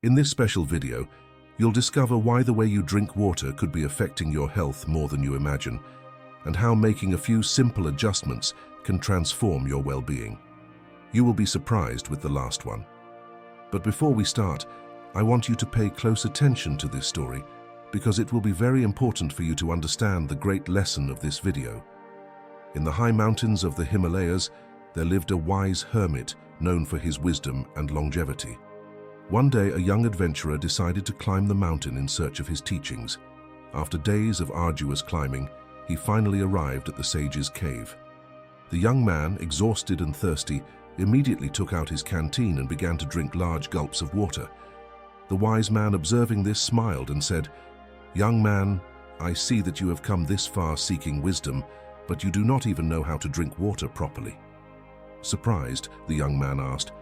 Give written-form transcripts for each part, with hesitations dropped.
In this special video, you'll discover why the way you drink water could be affecting your health more than you imagine, and how making a few simple adjustments can transform your well-being. You will be surprised with the last one. But before we start, I want you to pay close attention to this story because it will be very important for you to understand the great lesson of this video. In the high mountains of the Himalayas, there lived a wise hermit known for his wisdom and longevity. One day, a young adventurer decided to climb the mountain in search of his teachings. After days of arduous climbing, he finally arrived at the sage's cave. The young man, exhausted and thirsty, immediately took out his canteen and began to drink large gulps of water. The wise man, observing this, smiled and said, "Young man, I see that you have come this far seeking wisdom, but you do not even know how to drink water properly." Surprised, the young man asked,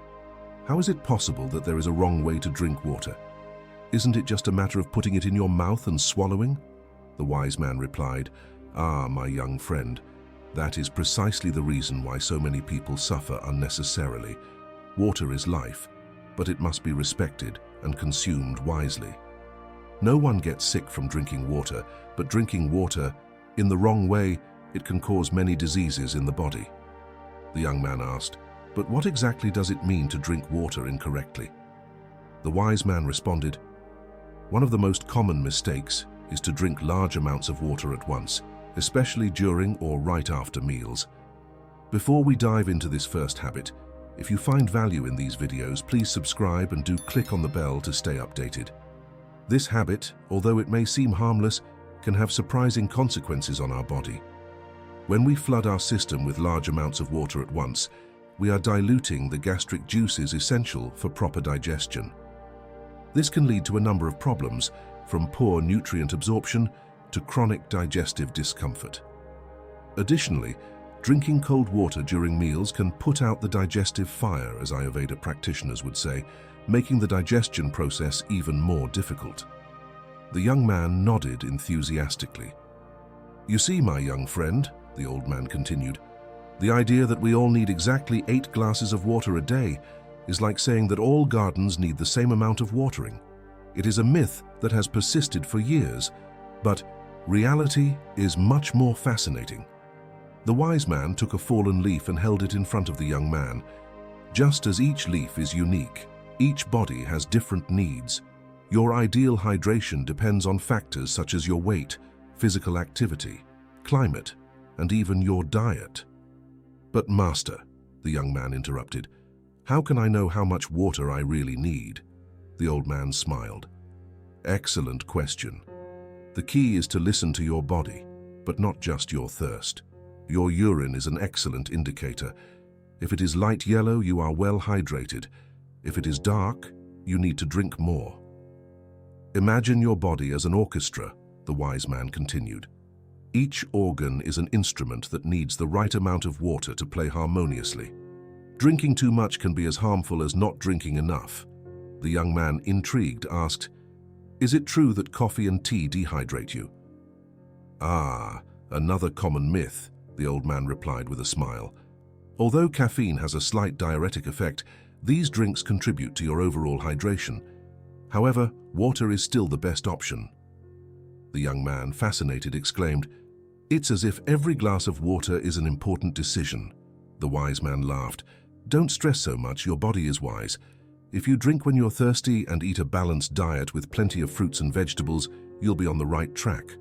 "How is it possible that there is a wrong way to drink water? Isn't it just a matter of putting it in your mouth and swallowing?" The wise man replied, "Ah, my young friend, that is precisely the reason why so many people suffer unnecessarily. Water is life, but it must be respected and consumed wisely. No one gets sick from drinking water, but drinking water in the wrong way, it can cause many diseases in the body." The young man asked, "But what exactly does it mean to drink water incorrectly?" The wise man responded, "One of the most common mistakes is to drink large amounts of water at once, especially during or right after meals. Before we dive into this first habit, if you find value in these videos, please subscribe and do click on the bell to stay updated. This habit, although it may seem harmless, can have surprising consequences on our body. When we flood our system with large amounts of water at once, we are diluting the gastric juices essential for proper digestion. This can lead to a number of problems, from poor nutrient absorption to chronic digestive discomfort. Additionally, drinking cold water during meals can put out the digestive fire, as Ayurveda practitioners would say, making the digestion process even more difficult. The young man nodded enthusiastically. "You see, my young friend," the old man continued, "the idea that we all need exactly 8 glasses of water a day is like saying that all gardens need the same amount of watering. It is a myth that has persisted for years, but reality is much more fascinating." The wise man took a fallen leaf and held it in front of the young man. Just as each leaf is unique, each body has different needs. Your ideal hydration depends on factors such as your weight, physical activity, climate, and even your diet. "But master," the young man interrupted, "how can I know how much water I really need?" The old man smiled. "Excellent question. The key is to listen to your body, but not just your thirst. Your urine is an excellent indicator. If it is light yellow, you are well hydrated. If it is dark, you need to drink more." "Imagine your body as an orchestra," the wise man continued. "Each organ is an instrument that needs the right amount of water to play harmoniously. Drinking too much can be as harmful as not drinking enough." The young man, intrigued, asked, "Is it true that coffee and tea dehydrate you?" "Ah, another common myth," the old man replied with a smile. "Although caffeine has a slight diuretic effect, these drinks contribute to your overall hydration. However, water is still the best option." The young man, fascinated, exclaimed, "It's as if every glass of water is an important decision." The wise man laughed. "Don't stress so much, your body is wise. If you drink when you're thirsty and eat a balanced diet with plenty of fruits and vegetables, you'll be on the right track.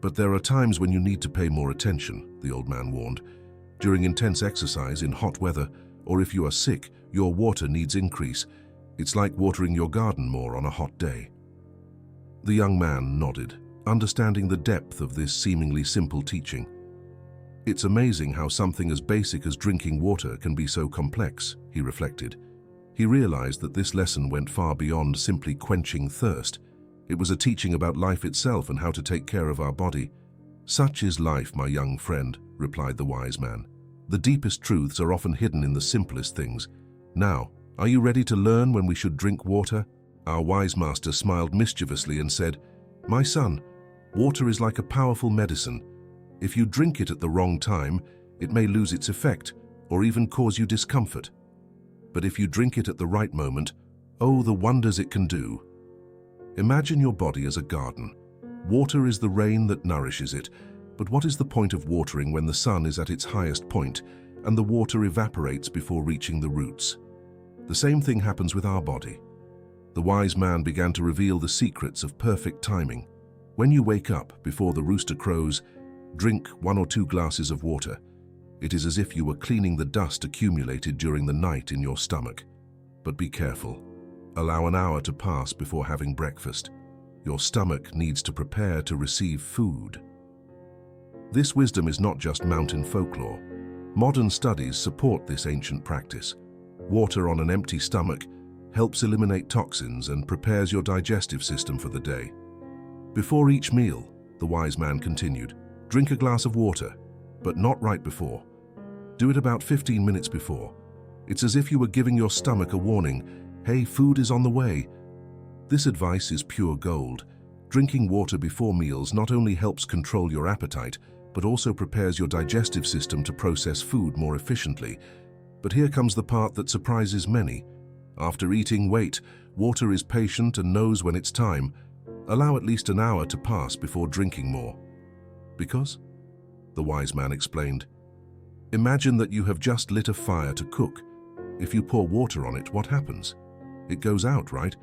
But there are times when you need to pay more attention," the old man warned. "During intense exercise, in hot weather, or if you are sick, your water needs increase. It's like watering your garden more on a hot day." The young man nodded, understanding the depth of this seemingly simple teaching. "It's amazing how something as basic as drinking water can be so complex," he reflected. He realized that this lesson went far beyond simply quenching thirst. It was a teaching about life itself and how to take care of our body. "Such is life, my young friend," replied the wise man. "The deepest truths are often hidden in the simplest things. Now, are you ready to learn when we should drink water?" Our wise master smiled mischievously and said, "My son, water is like a powerful medicine. If you drink it at the wrong time, it may lose its effect or even cause you discomfort. But if you drink it at the right moment, Oh, the wonders it can do. Imagine your body as a garden. Water is the rain that nourishes it, but what is the point of watering when the sun is at its highest point and the water evaporates before reaching the roots? The same thing happens with our body. The wise man began to reveal the secrets of perfect timing. When you wake up before the rooster crows, drink 1 or 2 glasses of water. It is as if you were cleaning the dust accumulated during the night in your stomach. But be careful. Allow an hour to pass before having breakfast. Your stomach needs to prepare to receive food. This wisdom is not just mountain folklore. Modern studies support this ancient practice. Water on an empty stomach helps eliminate toxins and prepares your digestive system for the day. Before each meal, the wise man continued, drink a glass of water, but not right before. Do it about 15 minutes before. It's as if you were giving your stomach a warning, hey, food is on the way. This advice is pure gold. Drinking water before meals not only helps control your appetite, but also prepares your digestive system to process food more efficiently. But here comes the part that surprises many. After eating, wait. Water is patient and knows when it's time. Allow at least an hour to pass before drinking more. Because? The wise man explained. Imagine that you have just lit a fire to cook. If you pour water on it, what happens? It goes out, right?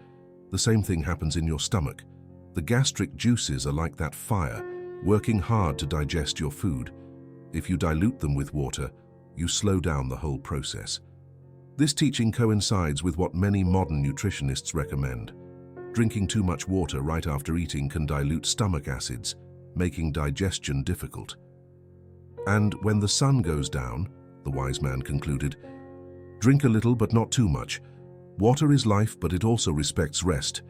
The same thing happens in your stomach. The gastric juices are like that fire, working hard to digest your food. If you dilute them with water, you slow down the whole process. This teaching coincides with what many modern nutritionists recommend. Drinking too much water right after eating can dilute stomach acids, making digestion difficult. And when the sun goes down, the wise man concluded, drink a little but not too much. Water is life, but it also respects rest.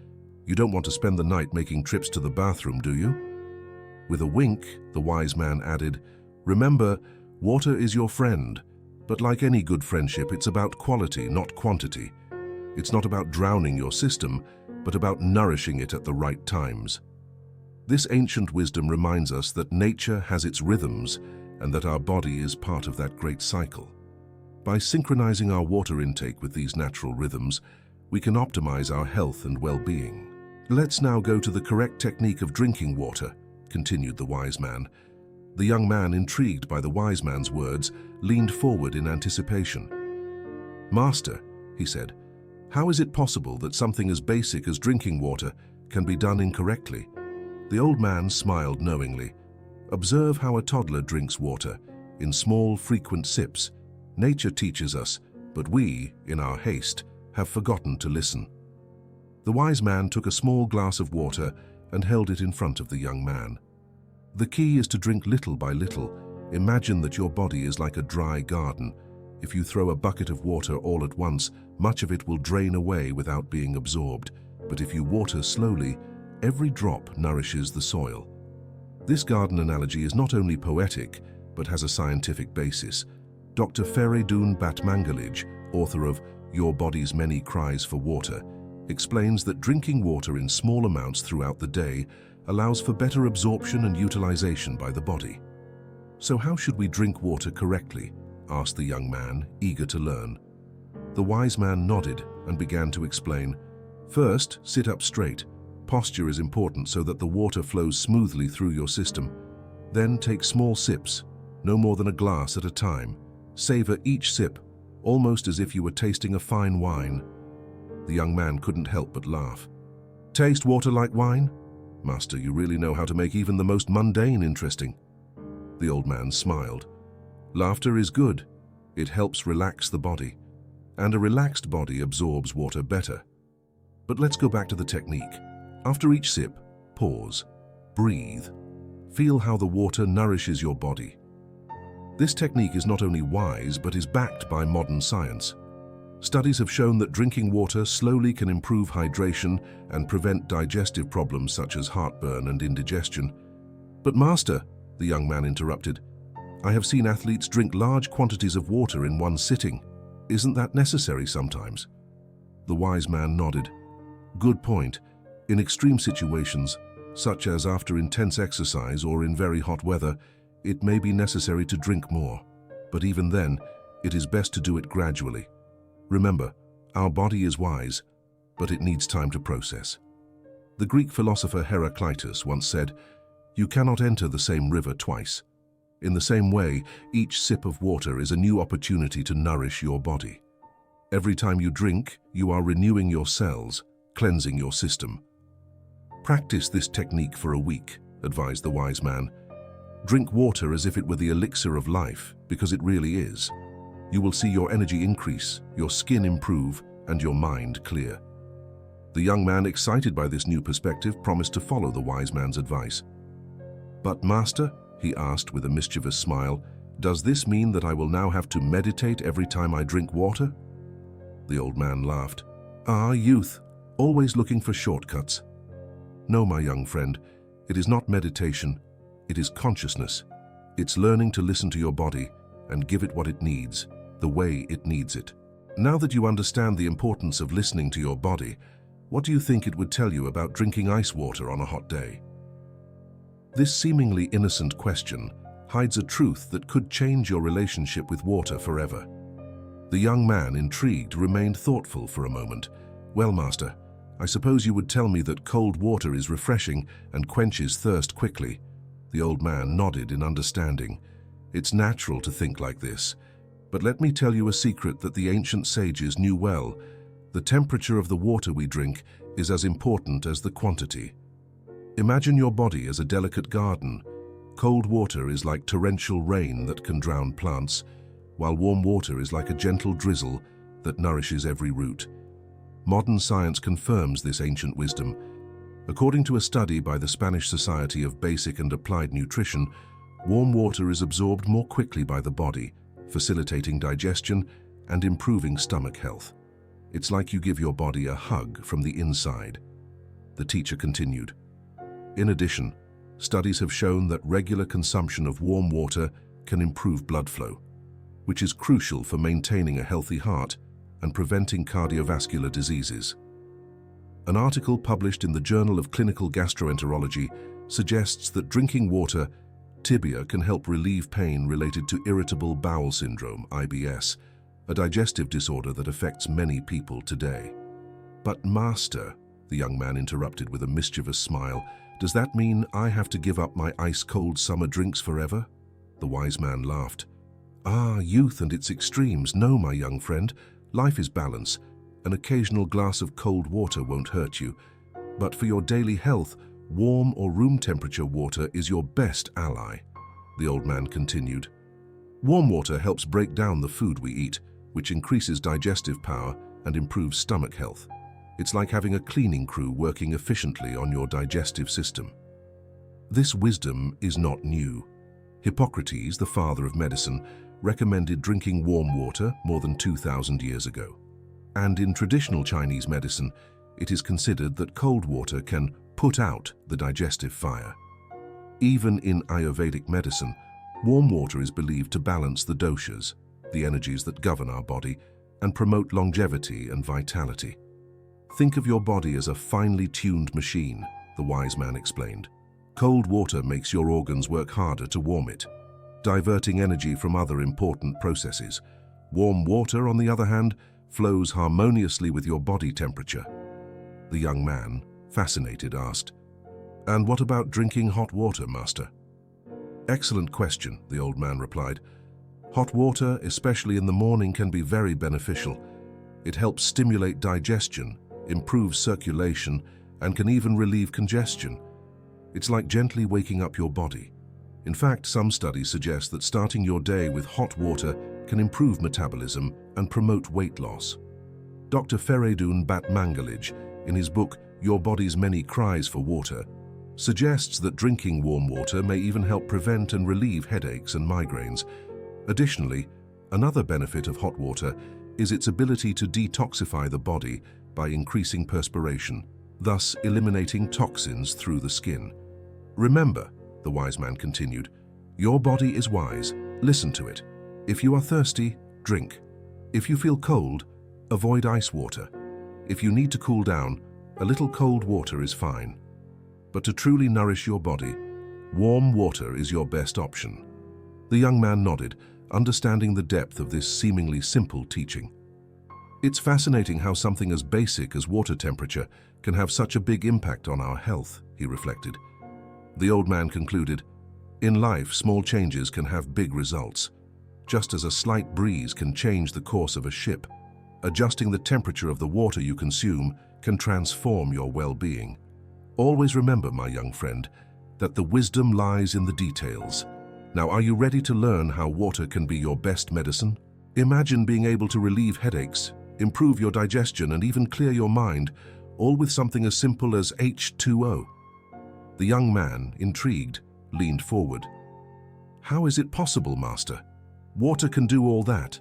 You don't want to spend the night making trips to the bathroom, do you? With a wink, the wise man added, remember, water is your friend, but like any good friendship, it's about quality, not quantity. It's not about drowning your system, but about nourishing it at the right times. This ancient wisdom reminds us that nature has its rhythms and that our body is part of that great cycle. By synchronizing our water intake with these natural rhythms, we can optimize our health and well-being. Let's now go to the correct technique of drinking water, continued the wise man. The young man, intrigued by the wise man's words, leaned forward in anticipation. Master, he said, how is it possible that something as basic as drinking water can be done incorrectly? The old man smiled knowingly. Observe how a toddler drinks water, in small, frequent sips. Nature teaches us, but we, in our haste, have forgotten to listen. The wise man took a small glass of water and held it in front of the young man. The key is to drink little by little. Imagine that your body is like a dry garden. If you throw a bucket of water all at once, much of it will drain away without being absorbed. But if you water slowly, every drop nourishes the soil. This garden analogy is not only poetic, but has a scientific basis. Dr. Feridun Batmangalij, author of Your Body's Many Cries for Water, explains that drinking water in small amounts throughout the day allows for better absorption and utilization by the body. So how should we drink water correctly? Asked the young man, eager to learn. The wise man nodded and began to explain. First, sit up straight. Posture is important so that the water flows smoothly through your system. Then take small sips, no more than a glass at a time. Savor each sip, almost as if you were tasting a fine wine. The young man couldn't help but laugh. Taste water like wine? Master, you really know how to make even the most mundane interesting. The old man smiled. Laughter is good. It helps relax the body, and a relaxed body absorbs water better. But let's go back to the technique. After each sip, pause, breathe. Feel how the water nourishes your body. This technique is not only wise, but is backed by modern science. Studies have shown that drinking water slowly can improve hydration and prevent digestive problems such as heartburn and indigestion. But Master, the young man interrupted, I have seen athletes drink large quantities of water in one sitting. Isn't that necessary sometimes? The wise man nodded. Good point. In extreme situations, such as after intense exercise or in very hot weather, it may be necessary to drink more. But even then, it is best to do it gradually. Remember, our body is wise. but it needs time to process. The Greek philosopher Heraclitus once said, "You cannot enter the same river twice." In the same way, each sip of water is a new opportunity to nourish your body. Every time you drink, you are renewing your cells, cleansing your system. Practice this technique for a week, advised the wise man. Drink water as if it were the elixir of life, because it really is. You will see your energy increase, your skin improve, and your mind clear. The young man, excited by this new perspective, promised to follow the wise man's advice. "But, master," he asked with a mischievous smile, "does this mean that I will now have to meditate every time I drink water?" The old man laughed. "Ah, youth, always looking for shortcuts." "No, my young friend, it is not meditation, it is consciousness. It's learning to listen to your body and give it what it needs, the way it needs it. Now that you understand the importance of listening to your body, what do you think it would tell you about drinking ice water on a hot day?" This seemingly innocent question hides a truth that could change your relationship with water forever. The young man, intrigued, remained thoughtful for a moment. "Well, master, I suppose you would tell me that cold water is refreshing and quenches thirst quickly." The old man nodded in understanding. "It's natural to think like this. But let me tell you a secret that the ancient sages knew well. The temperature of the water we drink is as important as the quantity. Imagine your body as a delicate garden. Cold water is like torrential rain that can drown plants, while warm water is like a gentle drizzle that nourishes every root. Modern science confirms this ancient wisdom. According to a study by the Spanish Society of Basic and Applied Nutrition, warm water is absorbed more quickly by the body, facilitating digestion and improving stomach health. It's like you give your body a hug from the inside." The teacher continued. "In addition, studies have shown that regular consumption of warm water can improve blood flow, which is crucial for maintaining a healthy heart and preventing cardiovascular diseases." An article published in the Journal of Clinical Gastroenterology suggests that drinking water tibia can help relieve pain related to irritable bowel syndrome, IBS, a digestive disorder that affects many people today. "But master," the young man interrupted with a mischievous smile, "does that mean I have to give up my ice-cold summer drinks forever?" The wise man laughed. "Ah, youth and its extremes. No, my young friend. Life is balance. An occasional glass of cold water won't hurt you. But for your daily health, warm or room temperature water is your best ally." The old man continued. "Warm water helps break down the food we eat, which increases digestive power and improves stomach health. It's like having a cleaning crew working efficiently on your digestive system." This wisdom is not new. Hippocrates, the father of medicine, recommended drinking warm water more than 2,000 years ago. And in traditional Chinese medicine, it is considered that cold water can put out the digestive fire. Even in Ayurvedic medicine, warm water is believed to balance the doshas, the energies that govern our body, and promote longevity and vitality. "Think of your body as a finely tuned machine," the wise man explained. "Cold water makes your organs work harder to warm it, diverting energy from other important processes. Warm water, on the other hand, flows harmoniously with your body temperature." The young man, fascinated, asked, "And what about drinking hot water, master?" "Excellent question," the old man replied. "Hot water, especially in the morning, can be very beneficial. It helps stimulate digestion, improves circulation, and can even relieve congestion. It's like gently waking up your body. In fact, some studies suggest that starting your day with hot water can improve metabolism and promote weight loss." Dr. Feridun Batmangalij, in his book Your Body's Many Cries for Water, suggests that drinking warm water may even help prevent and relieve headaches and migraines. Additionally, another benefit of hot water is its ability to detoxify the body by increasing perspiration, thus eliminating toxins through the skin. "Remember," the wise man continued, "your body is wise. Listen to it. If you are thirsty, drink. If you feel cold, avoid ice water. If you need to cool down, a little cold water is fine. But to truly nourish your body, warm water is your best option." The young man nodded, understanding the depth of this seemingly simple teaching. It's fascinating how something as basic as water temperature can have such a big impact on our health, he reflected. The old man concluded, "In life, small changes can have big results. Just as a slight breeze can change the course of a ship, adjusting the temperature of the water you consume can transform your well-being. Always remember, my young friend, that the wisdom lies in the details. Now, are you ready to learn how water can be your best medicine? Imagine being able to relieve headaches, improve your digestion, and even clear your mind, all with something as simple as H2O. The young man, intrigued, leaned forward. "How is it possible, Master? Water can do all that?"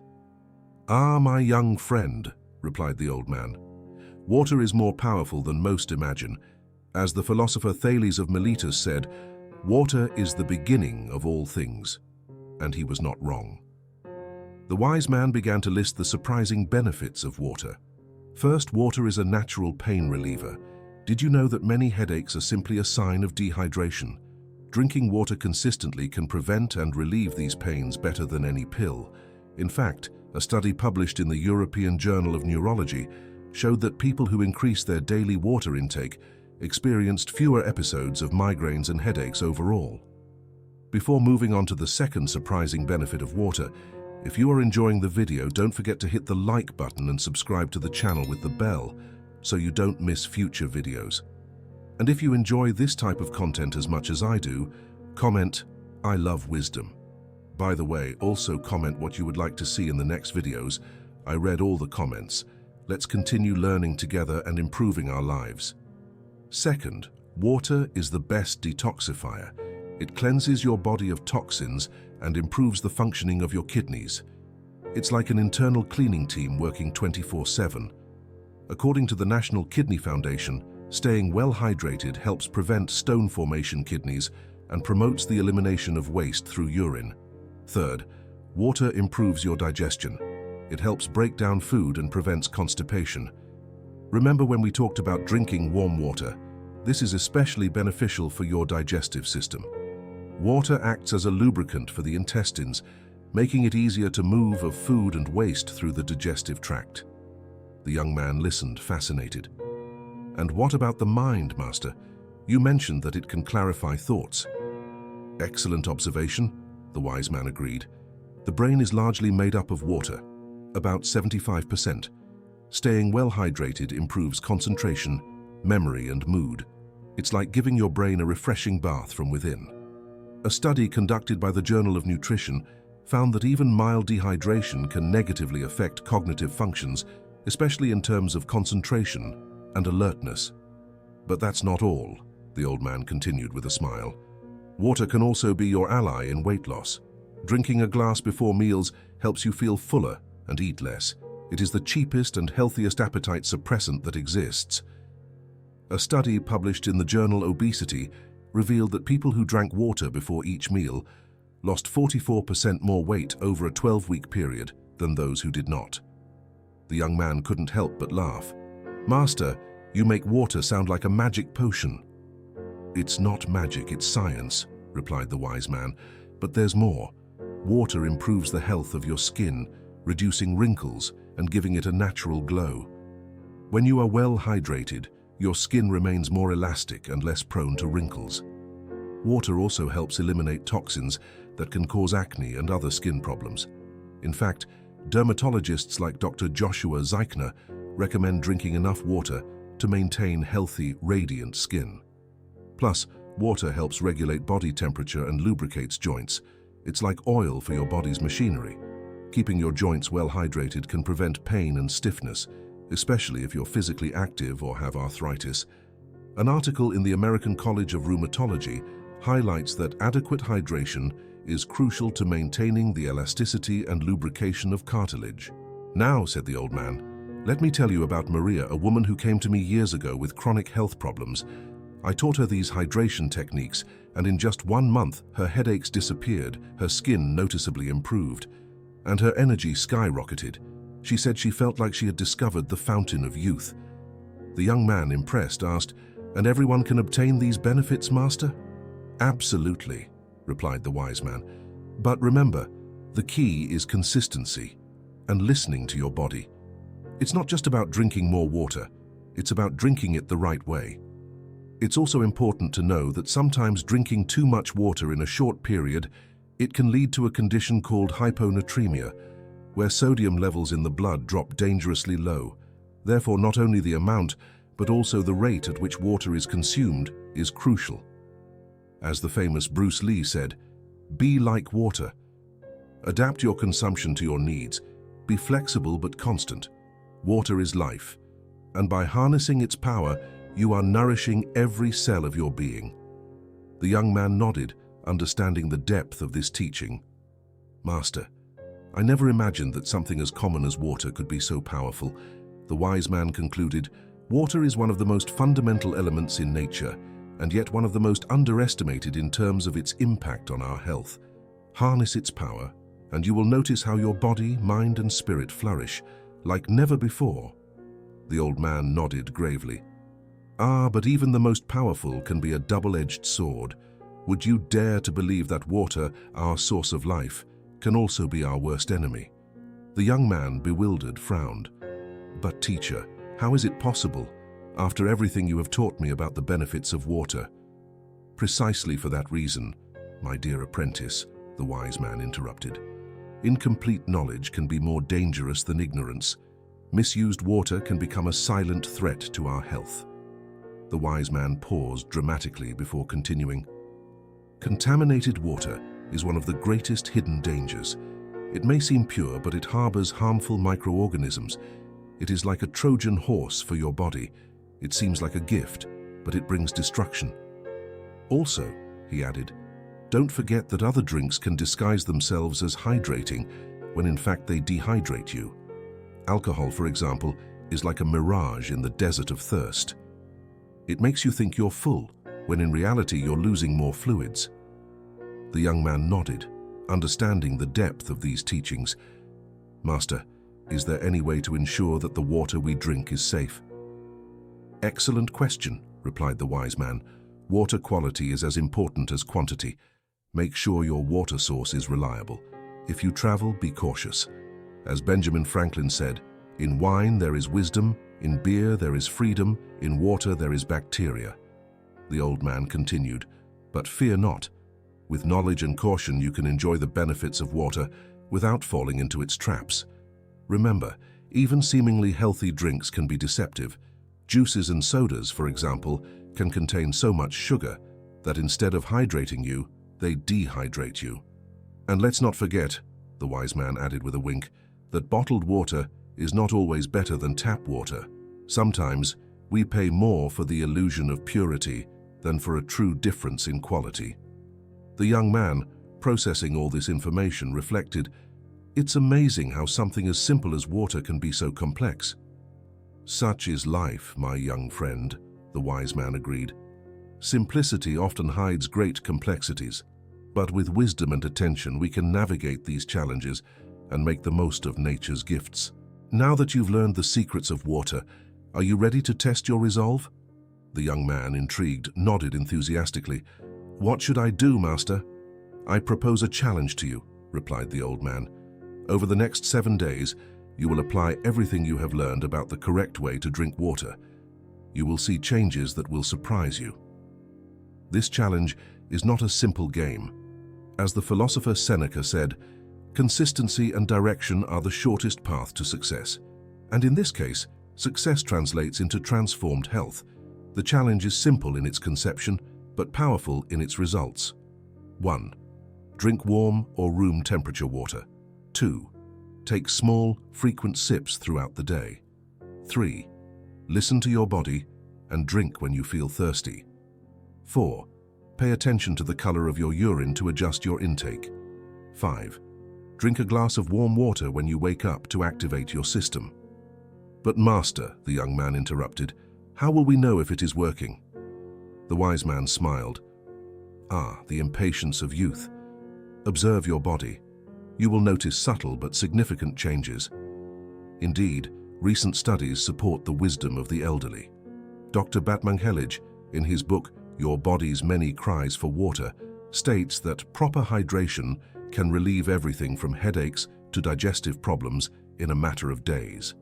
"Ah, my young friend," replied the old man, "water is more powerful than most imagine. As the philosopher Thales of Miletus said, water is the beginning of all things." And he was not wrong. The wise man began to list the surprising benefits of water. First, water is a natural pain reliever. Did you know that many headaches are simply a sign of dehydration? Drinking water consistently can prevent and relieve these pains better than any pill. In fact, a study published in the European Journal of Neurology showed that people who increased their daily water intake experienced fewer episodes of migraines and headaches overall. Before moving on to the second surprising benefit of water, if you are enjoying the video, don't forget to hit the like button and subscribe to the channel with the bell so you don't miss future videos. And if you enjoy this type of content as much as I do, comment, "I love wisdom." By the way, also comment what you would like to see in the next videos. I read all the comments. Let's continue learning together and improving our lives. Second, water is the best detoxifier. It cleanses your body of toxins and improves the functioning of your kidneys. It's like an internal cleaning team working 24/7. According to the National Kidney Foundation, staying well hydrated helps prevent stone formation kidneys and promotes the elimination of waste through urine. Third, water improves your digestion. It helps break down food and prevents constipation. Remember when we talked about drinking warm water? This is especially beneficial for your digestive system. Water acts as a lubricant for the intestines, making it easier to move of food and waste through the digestive tract. The young man listened, fascinated. "And what about the mind, Master? You mentioned that it can clarify thoughts." "Excellent observation," the wise man agreed. "The brain is largely made up of water, about 75%. Staying well hydrated improves concentration, memory, and mood. It's like giving your brain a refreshing bath from within." A study conducted by the Journal of Nutrition found that even mild dehydration can negatively affect cognitive functions, especially in terms of concentration and alertness. "But that's not all," the old man continued with a smile. "Water can also be your ally in weight loss. Drinking a glass before meals helps you feel fuller and eat less. It is the cheapest and healthiest appetite suppressant that exists." A study published in the journal Obesity revealed that people who drank water before each meal lost 44% more weight over a 12-week period than those who did not. The young man couldn't help but laugh. "Master, you make water sound like a magic potion." "It's not magic, it's science," replied the wise man. "But there's more. Water improves the health of your skin, reducing wrinkles and giving it a natural glow. When you are well hydrated, your skin remains more elastic and less prone to wrinkles. Water also helps eliminate toxins that can cause acne and other skin problems. In fact, dermatologists like Dr. Joshua Zeichner recommend drinking enough water to maintain healthy, radiant skin. Plus, water helps regulate body temperature and lubricates joints. It's like oil for your body's machinery. Keeping your joints well hydrated can prevent pain and stiffness, especially if you're physically active or have arthritis. An article in the American College of Rheumatology highlights that adequate hydration is crucial to maintaining the elasticity and lubrication of cartilage. "Now," said the old man, "let me tell you about Maria, a woman who came to me years ago with chronic health problems. I taught her these hydration techniques, and in just 1 month, her headaches disappeared, her skin noticeably improved, and her energy skyrocketed. She said she felt like she had discovered the fountain of youth." The young man, impressed, asked, "And everyone can obtain these benefits, Master?" "Absolutely," replied the wise man. "But remember, the key is consistency and listening to your body. It's not just about drinking more water, it's about drinking it the right way. It's also important to know that sometimes drinking too much water in a short period, it can lead to a condition called hyponatremia, where sodium levels in the blood drop dangerously low. Therefore, not only the amount, but also the rate at which water is consumed is crucial. As the famous Bruce Lee said, "Be like water." Adapt your consumption to your needs. Be flexible but constant. Water is life, and by harnessing its power, you are nourishing every cell of your being. The young man nodded, understanding the depth of this teaching. "Master, I never imagined that something as common as water could be so powerful." The wise man concluded, "Water is one of the most fundamental elements in nature, and yet one of the most underestimated in terms of its impact on our health. Harness its power, and you will notice how your body, mind, and spirit flourish like never before." The old man nodded gravely. "Ah, but even the most powerful can be a double-edged sword. Would you dare to believe that water, our source of life, can also be our worst enemy?" The young man, bewildered, frowned. "But teacher, how is it possible, after everything you have taught me about the benefits of water?" "Precisely for that reason, my dear apprentice," the wise man interrupted. "Incomplete knowledge can be more dangerous than ignorance. Misused water can become a silent threat to our health." The wise man paused dramatically before continuing. "Contaminated water is one of the greatest hidden dangers. It may seem pure, but it harbors harmful microorganisms. It is like a Trojan horse for your body. It seems like a gift, but it brings destruction. Also," he added, "don't forget that other drinks can disguise themselves as hydrating when in fact they dehydrate you. Alcohol, for example, is like a mirage in the desert of thirst. It makes you think you're full, when in reality you're losing more fluids." The young man nodded, understanding the depth of these teachings. "Master, is there any way to ensure that the water we drink is safe?" "Excellent question," replied the wise man. "Water quality is as important as quantity. Make sure your water source is reliable. If you travel, be cautious. As Benjamin Franklin said, 'In wine there is wisdom, in beer there is freedom, in water there is bacteria.'" The old man continued, "But fear not. With knowledge and caution you can enjoy the benefits of water without falling into its traps. Remember, even seemingly healthy drinks can be deceptive. Juices and sodas, for example, can contain so much sugar that instead of hydrating you, they dehydrate you. And let's not forget," the wise man added with a wink, "that bottled water is not always better than tap water. Sometimes we pay more for the illusion of purity than for a true difference in quality." The young man, processing all this information, reflected, "It's amazing how something as simple as water can be so complex." "Such is life, my young friend," the wise man agreed. "Simplicity often hides great complexities, but with wisdom and attention we can navigate these challenges and make the most of nature's gifts. Now that you've learned the secrets of water, are you ready to test your resolve?" The young man, intrigued, nodded enthusiastically. "What should I do, master?" "I propose a challenge to you," replied the old man. "Over the next 7 days, you will apply everything you have learned about the correct way to drink water. You will see changes that will surprise you." This challenge is not a simple game. As the philosopher Seneca said, "Consistency and direction are the shortest path to success." And in this case, success translates into transformed health. The challenge is simple in its conception, but powerful in its results. 1. Drink warm or room temperature water. 2. Take small, frequent sips throughout the day. 3. Listen to your body and drink when you feel thirsty. 4. Pay attention to the color of your urine to adjust your intake. 5. Drink a glass of warm water when you wake up to activate your system. "But master," the young man interrupted, "how will we know if it is working?" The wise man smiled. "Ah, the impatience of youth. Observe your body. You will notice subtle but significant changes. Indeed, recent studies support the wisdom of the elderly. Dr. Batmanghelidj, in his book Your Body's Many Cries for Water, states that proper hydration can relieve everything from headaches to digestive problems in a matter of days."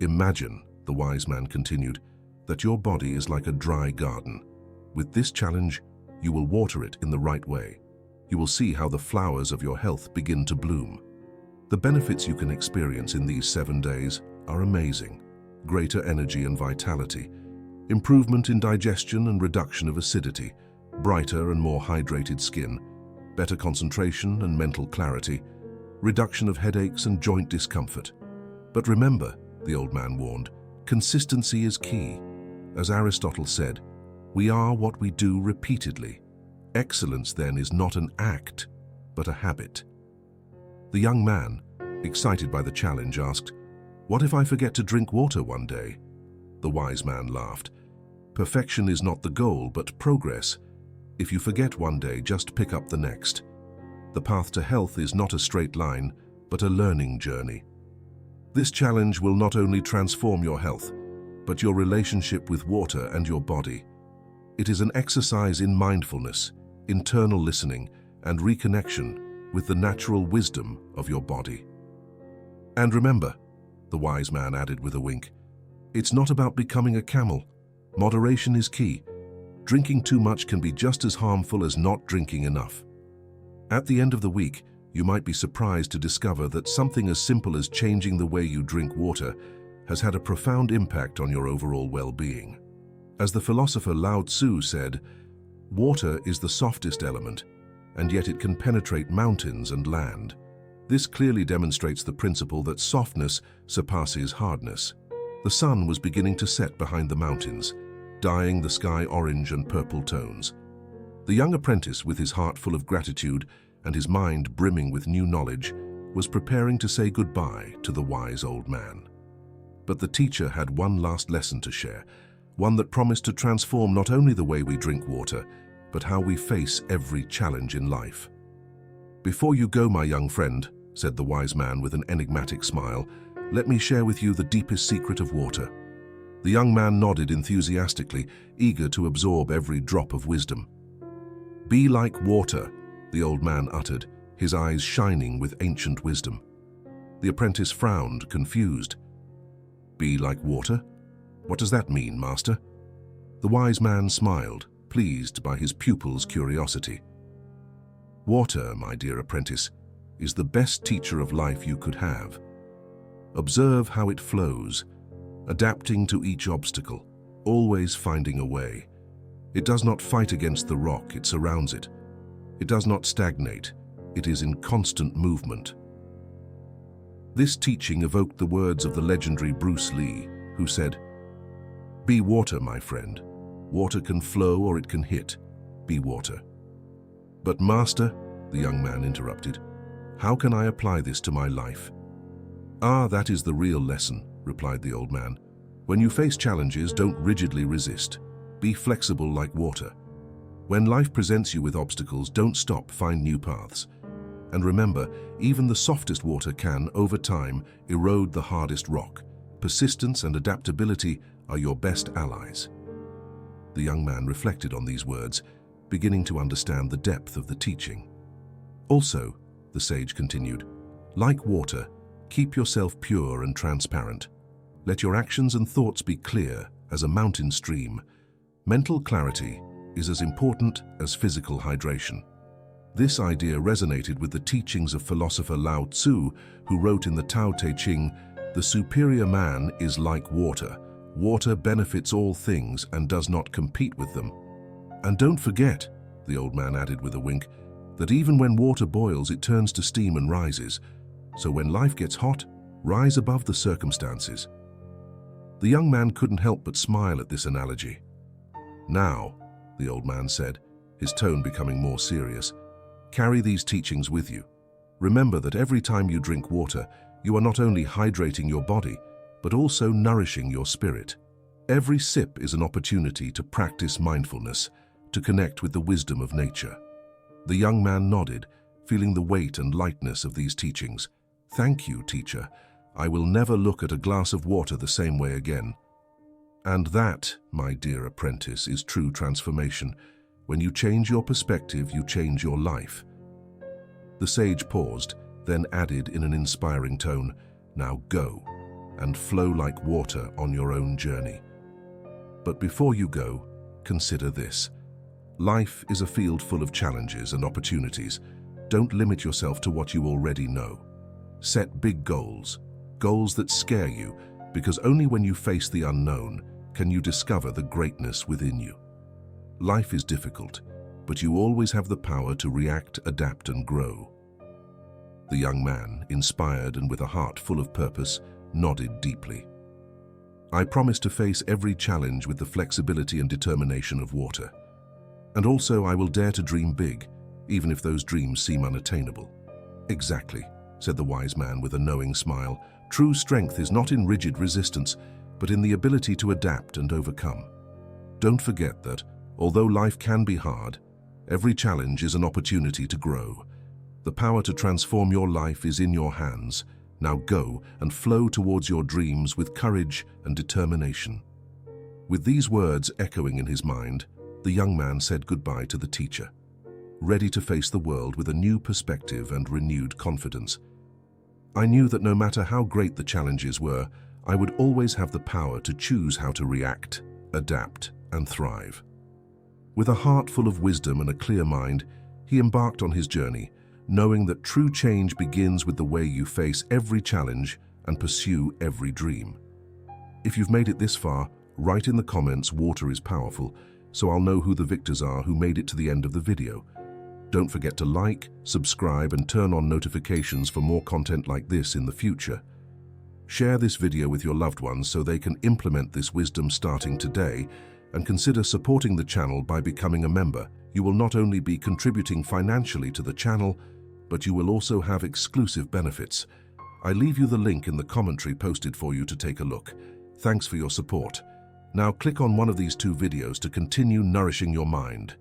Imagine, the wise man continued, that your body is like a dry garden. With this challenge, you will water it in the right way. You will see how the flowers of your health begin to bloom. The benefits you can experience in these 7 days are amazing. Greater energy and vitality, improvement in digestion and reduction of acidity, brighter and more hydrated skin, better concentration and mental clarity, reduction of headaches and joint discomfort. But remember, the old man warned, consistency is key. As Aristotle said, we are what we do repeatedly. Excellence then is not an act, but a habit. The young man, excited by the challenge, asked, "What if I forget to drink water one day?" The wise man laughed. "Perfection is not the goal, but progress. If you forget one day, just pick up the next. The path to health is not a straight line, but a learning journey." This challenge will not only transform your health, but your relationship with water and your body. It is an exercise in mindfulness, internal listening, and reconnection with the natural wisdom of your body. And remember, the wise man added with a wink, it's not about becoming a camel. Moderation is key. Drinking too much can be just as harmful as not drinking enough. At the end of the week, you might be surprised to discover that something as simple as changing the way you drink water has had a profound impact on your overall well-being. As the philosopher Lao Tzu said, water is the softest element, and yet it can penetrate mountains and land. This clearly demonstrates the principle that softness surpasses hardness. The sun was beginning to set behind the mountains, dyeing the sky orange and purple tones. The young apprentice, with his heart full of gratitude and his mind brimming with new knowledge, was preparing to say goodbye to the wise old man. But the teacher had one last lesson to share, one that promised to transform not only the way we drink water, but how we face every challenge in life. "Before you go, my young friend," said the wise man with an enigmatic smile, "let me share with you the deepest secret of water." The young man nodded enthusiastically, eager to absorb every drop of wisdom. "Be like water," the old man uttered, his eyes shining with ancient wisdom. The apprentice frowned, confused. "Be like water? What does that mean, master?" The wise man smiled, pleased by his pupil's curiosity. "Water, my dear apprentice, is the best teacher of life you could have. Observe how it flows, adapting to each obstacle, always finding a way. It does not fight against the rock, it surrounds it. It does not stagnate, it is in constant movement." This teaching evoked the words of the legendary Bruce Lee, who said, "Be water, my friend. Water can flow or it can hit. Be water." "But master," the young man interrupted, "how can I apply this to my life?" "Ah, that is the real lesson," replied the old man. "When you face challenges, don't rigidly resist. Be flexible like water. When life presents you with obstacles, don't stop, find new paths. And remember, even the softest water can, over time, erode the hardest rock. Persistence and adaptability are your best allies." The young man reflected on these words, beginning to understand the depth of the teaching. "Also," the sage continued, "like water, keep yourself pure and transparent. Let your actions and thoughts be clear as a mountain stream. Mental clarity is as important as physical hydration." This idea resonated with the teachings of philosopher Lao Tzu, who wrote in the Tao Te Ching, "The superior man is like water. Water benefits all things and does not compete with them." "And don't forget," the old man added with a wink, "that even when water boils, it turns to steam and rises. So when life gets hot, rise above the circumstances." The young man couldn't help but smile at this analogy. "Now," the old man said, his tone becoming more serious, "carry these teachings with you. Remember that every time you drink water, you are not only hydrating your body, but also nourishing your spirit. Every sip is an opportunity to practice mindfulness, to connect with the wisdom of nature." The young man nodded, feeling the weight and lightness of these teachings. "Thank you, teacher. I will never look at a glass of water the same way again." And that, my dear apprentice, is true transformation. When you change your perspective, you change your life. The sage paused, then added in an inspiring tone, "Now go. and flow like water on your own journey. But before you go, consider this. Life is a field full of challenges and opportunities. Don't limit yourself to what you already know. Set big goals, goals that scare you, because only when you face the unknown can you discover the greatness within you. Life is difficult, but you always have the power to react, adapt, and grow. The young man, inspired and with a heart full of purpose, nodded deeply. I promise to face every challenge with the flexibility and determination of water. And also I will dare to dream big, even if those dreams seem unattainable. Exactly, said the wise man with a knowing smile. True strength is not in rigid resistance, but in the ability to adapt and overcome. Don't forget that, although life can be hard, every challenge is an opportunity to grow. The power to transform your life is in your hands. Now go and flow towards your dreams with courage and determination. With these words echoing in his mind, the young man said goodbye to the teacher, ready to face the world with a new perspective and renewed confidence. I knew that no matter how great the challenges were, I would always have the power to choose how to react, adapt, and thrive. With a heart full of wisdom and a clear mind, he embarked on his journey, knowing that true change begins with the way you face every challenge and pursue every dream. If you've made it this far, write in the comments "water is powerful," so I'll know who the victors are who made it to the end of the video. Don't forget to like, subscribe, and turn on notifications for more content like this in the future. Share this video with your loved ones so they can implement this wisdom starting today, and consider supporting the channel by becoming a member. You will not only be contributing financially to the channel, but you will also have exclusive benefits. I leave you the link in the commentary posted for you to take a look. Thanks for your support. Now click on one of these two videos to continue nourishing your mind.